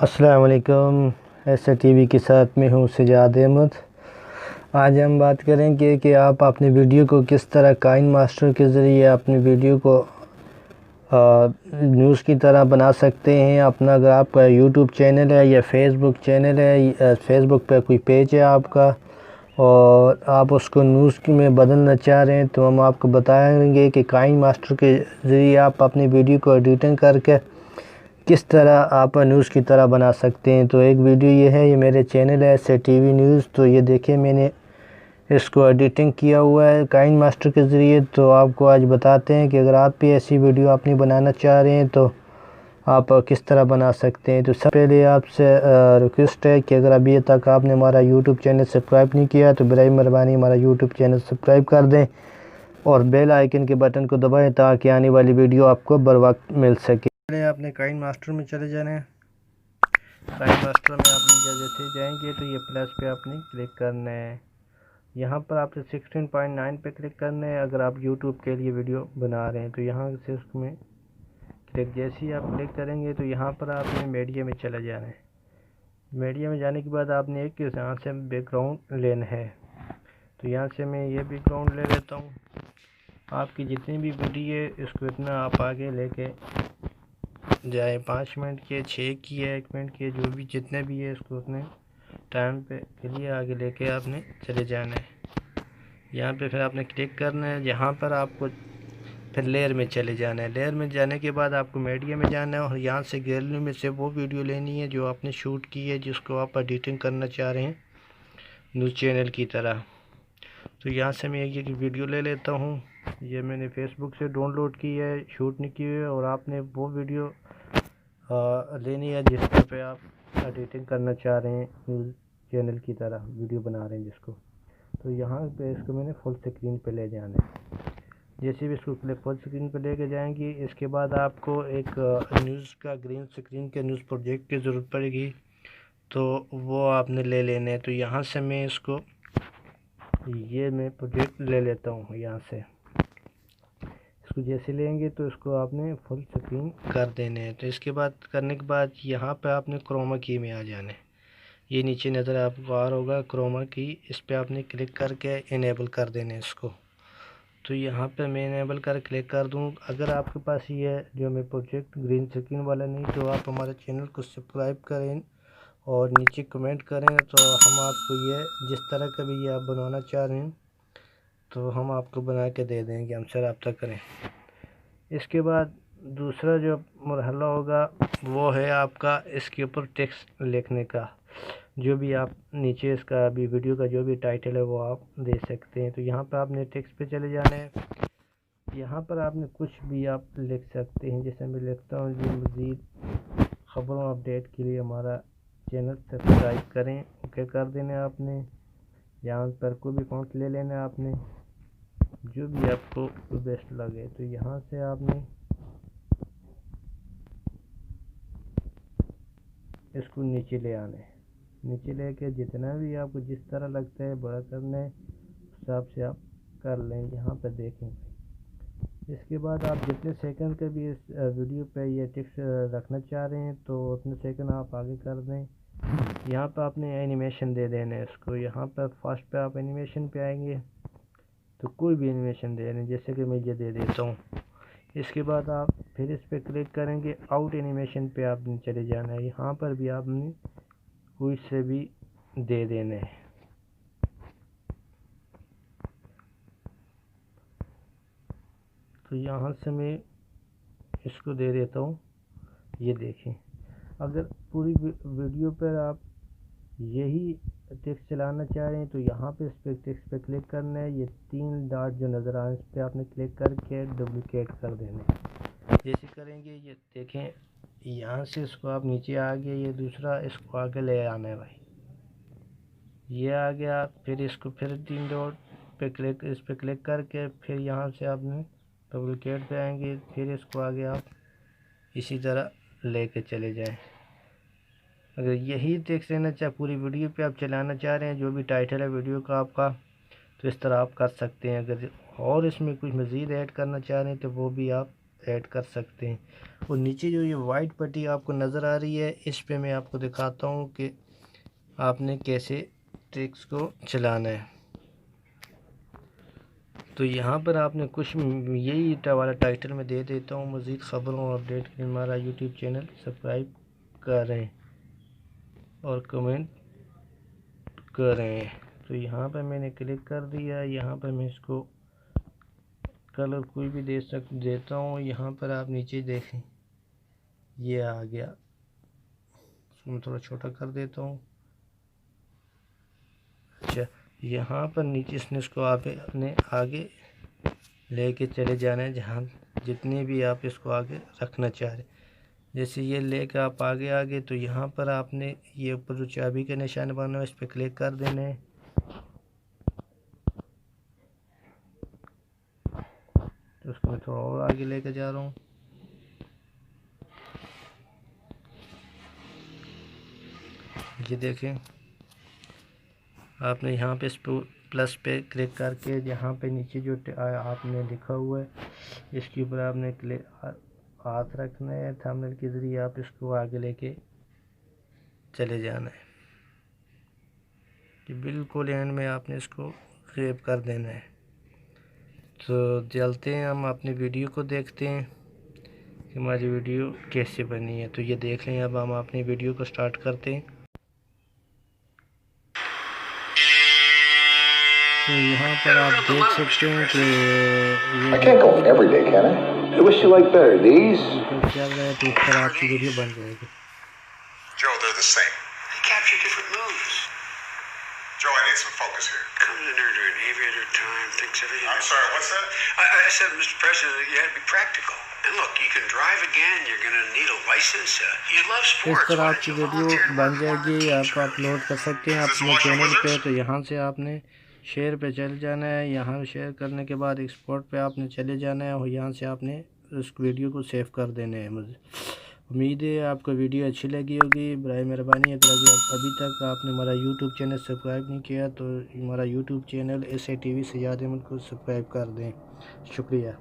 अस्सलाम वालेकुम। ऐसा टीवी के साथ में हूँ सजाद अहमद। आज हम बात करेंगे कि आप अपनी वीडियो को किस तरह काइन मास्टर के ज़रिए अपनी वीडियो को न्यूज़ की तरह बना सकते हैं। अपना अगर आपका यूट्यूब चैनल है या फेसबुक चैनल है, फेसबुक पे कोई पेज है आपका और आप उसको न्यूज़ में बदलना चाह रहे हैं, तो हम आपको बताएंगे कि काइन मास्टर के ज़रिए आप अपनी वीडियो को एडिटिंग करके किस तरह आप न्यूज़ की तरह बना सकते हैं। तो एक वीडियो ये है, ये मेरे चैनल है ऐसे टीवी न्यूज़। तो ये देखिए, मैंने इसको एडिटिंग किया हुआ है काइन मास्टर के ज़रिए। तो आपको आज बताते हैं कि अगर आप भी ऐसी वीडियो अपनी बनाना चाह रहे हैं तो आप किस तरह बना सकते हैं। तो सबसे पहले आपसे रिक्वेस्ट है कि अगर अभी तक आपने हमारा यूट्यूब चैनल सब्सक्राइब नहीं किया तो बराए मेहरबानी हमारा यूट्यूब चैनल सब्सक्राइब कर दें और बेल आइकन के बटन को दबाएं ताकि आने वाली वीडियो आपको बर वक्त मिल सके। पहले आपने काइन मास्टर में चले जाना है। काइन मास्टर में आपने जैसे जाएंगे तो ये प्लस पे आपने क्लिक करना है। यहाँ पर आपने 16.9 पे क्लिक करना है अगर आप यूट्यूब के लिए वीडियो बना रहे हैं। तो यहाँ से उसमें क्लिक जैसे ही आप क्लिक करेंगे तो यहाँ पर आपने मीडिया में चला जाना है। मीडिया में जाने के बाद आपने एक यहाँ से बैकग्राउंड लेना है। तो यहाँ से मैं ये बैकग्राउंड ले लेता हूँ। आपकी जितनी भी वीडियो है इसको इतना आप आगे लेके जाए, 5 मिनट के, 6 की है, 1 मिनट के, जो भी जितने भी है इसको उतने टाइम पे के लिए आगे लेके आपने चले जाना है। यहाँ पे फिर आपने क्लिक करना है। यहाँ पर आपको फिर लेयर में चले जाना है। लेयर में जाने के बाद आपको मीडिया में जाना है और यहाँ से गैलरी में से वो वीडियो लेनी है जो आपने शूट की है, जिसको आप एडिटिंग करना चाह रहे हैं न्यूज़ चैनल की तरह। तो यहाँ से मैं एक वीडियो ले लेता हूँ। ये मैंने फेसबुक से डाउनलोड की है, शूट नहीं की है, और आपने वो वीडियो लेनी है जिस पे आप एडिटिंग करना चाह रहे हैं न्यूज़ चैनल की तरह वीडियो बना रहे हैं जिसको। तो यहाँ पे इसको मैंने फुल स्क्रीन पे ले जाना है। जैसे भी इसको फुल स्क्रीन पे लेके जाएंगे, इसके बाद आपको एक न्यूज़ का ग्रीन स्क्रीन के न्यूज़ प्रोजेक्ट की ज़रूरत पड़ेगी, तो वो आपने ले लेना है। तो यहाँ से मैं इसको ये मैं प्रोजेक्ट ले लेता हूँ। यहाँ से इसको जैसे लेंगे तो इसको आपने फुल स्क्रीन कर देना है। तो इसके बाद करने के बाद यहाँ पे आपने क्रोमा की में आ जाना है। ये नीचे नज़र आपको आ रहा होगा क्रोमा की, इस पर आपने क्लिक करके इनेबल कर देना है इसको। तो यहाँ पे मैं इनेबल कर क्लिक कर दूँ। अगर आपके पास ये जो मैं प्रोजेक्ट ग्रीन स्क्रीन वाला नहीं, तो आप हमारे चैनल को सब्सक्राइब करें और नीचे कमेंट करें, तो हम आपको ये जिस तरह का भी ये आप बनवाना चाह रहे हैं तो हम आपको बना के दे देंगे, हमसे रब्ता करें। इसके बाद दूसरा जो मरहला होगा वो है आपका इसके ऊपर टेक्स्ट लिखने का। जो भी आप नीचे इसका अभी वीडियो का जो भी टाइटल है वो आप दे सकते हैं। तो यहाँ पर आपने टेक्स्ट पे चले जाना है। यहाँ पर आपने कुछ भी आप लिख सकते हैं। जैसे मैं लिखता हूँ जी, मज़ीद ख़बरों अपडेट के लिए हमारा चैनल सब्सक्राइब करें, ओके कर देना है आपने। यहाँ पर कोई भी फ़ॉन्ट ले लेना है आपने, जो भी आपको बेस्ट लगे। तो यहाँ से आपने इसको नीचे ले आना है। नीचे लेके जितना भी आपको जिस तरह लगता है बड़ा करना है, उस हिसाब से आप कर लें। यहाँ पर देखें, इसके बाद आप जितने सेकंड के भी इस वीडियो पे ये टेक्स्ट रखना चाह रहे हैं तो उतने सेकंड आप आगे कर दें। यहाँ पर आपने एनिमेशन दे देना है इसको। यहाँ पर फर्स्ट पे आप एनिमेशन पे आएंगे तो कोई भी एनिमेशन दे दें, जैसे कि मैं ये दे देता हूँ। इसके बाद आप फिर इस पर क्लिक करेंगे, आउट एनिमेशन पे आपने चले जाना है। यहाँ पर भी आपने कोई से भी दे देना है। तो यहाँ से मैं इसको दे देता हूँ। ये देखें, अगर पूरी वीडियो पर आप यही टेक्स्ट चलाना चाह रहे हैं तो यहाँ पे इस पर टेक्स्ट पे क्लिक करना है। ये 3 डॉट जो नज़र आ रहे हैं इस पर आपने क्लिक करके डुप्लिकेट कर देना है। जैसे करेंगे ये देखें, यहाँ से इसको आप नीचे आ गए, ये दूसरा इसको आगे ले आना है भाई, ये आ गया। फिर इसको फिर 3 डॉट पे क्लिक, इस पर क्लिक करके फिर यहाँ से आपने डुप्लिकेट पे आएंगे, फिर इसको आगे आप इसी तरह लेके चले जाएं। अगर यही टेक्स्ट लेना चाहे पूरी वीडियो पे आप चलाना चाह रहे हैं, जो भी टाइटल है वीडियो का आपका, तो इस तरह आप कर सकते हैं। अगर और इसमें कुछ मज़ीद ऐड करना चाह रहे हैं तो वो भी आप ऐड कर सकते हैं। और नीचे जो ये वाइट पट्टी आपको नज़र आ रही है, इस पे मैं आपको दिखाता हूँ कि आपने कैसे ट्रिक्स को चलाना है। तो यहाँ पर आपने कुछ यही वाला टाइटल में दे देता हूँ, मज़ीद ख़बरों और अपडेट के लिए हमारा यूट्यूब चैनल सब्सक्राइब करें और कमेंट करें। तो यहाँ पर मैंने क्लिक कर दिया। यहाँ पर मैं इसको कलर कोई भी देता हूँ। यहाँ पर आप नीचे देखें, ये आ गया। इसको मैं थोड़ा छोटा कर देता हूँ। अच्छा, यहाँ पर नीचे इसने इसको आप अपने आगे लेके चले जाना है, जहाँ जितने भी आप इसको आगे रखना चाह रहे। जैसे ये लेके आप आगे तो यहाँ पर आपने ये ऊपर जो चाबी का निशान बना है, इस पर क्लिक कर देना है। तो उसको मैं थोड़ा और आगे लेके जा रहा हूँ। ये देखें, आपने यहाँ पे इस प्लस पे क्लिक करके यहाँ पे नीचे जो आपने लिखा हुआ है, इसके ऊपर आपने हाथ रखना है। थंबनेल के ज़रिए आप इसको आगे लेके चले जाना है कि बिल्कुल एंड में आपने इसको सेव कर देना है। तो चलते हैं, हम अपनी वीडियो को देखते हैं कि हमारी वीडियो कैसे बनी है। तो ये देख लें, अब हम अपनी वीडियो को स्टार्ट करते हैं। तो यहाँ पर आप देख सकते हैं कि ये चल रहा है, तो इस पर आपकी वीडियो बन जाएगी। Joe, they're the same. They capture different moves. Joe, I need some focus here. Comes in there during aviator time, thinks everything. I'm sorry, what's that? I said, Mr. President, you had to be practical. And look, you can drive again. You're going to need a license. You love sports. इस तरह आपकी video बन जाएगी, आप upload कर सकते हैं अपने चैनल पे। तो यहाँ से आपने शेयर पे चले जाना है। यहाँ शेयर करने के बाद एक्सपोर्ट पे आपने चले जाना है और यहाँ से आपने उस वीडियो को सेव कर देना है। मुझे उम्मीद है आपको वीडियो अच्छी लगी होगी। बराए मेहरबानी अगर अभी तक आपने हमारा यूट्यूब चैनल सब्सक्राइब नहीं किया तो हमारा YouTube channel SA TV Sajad Ahmad को सब्सक्राइब कर दें। शुक्रिया।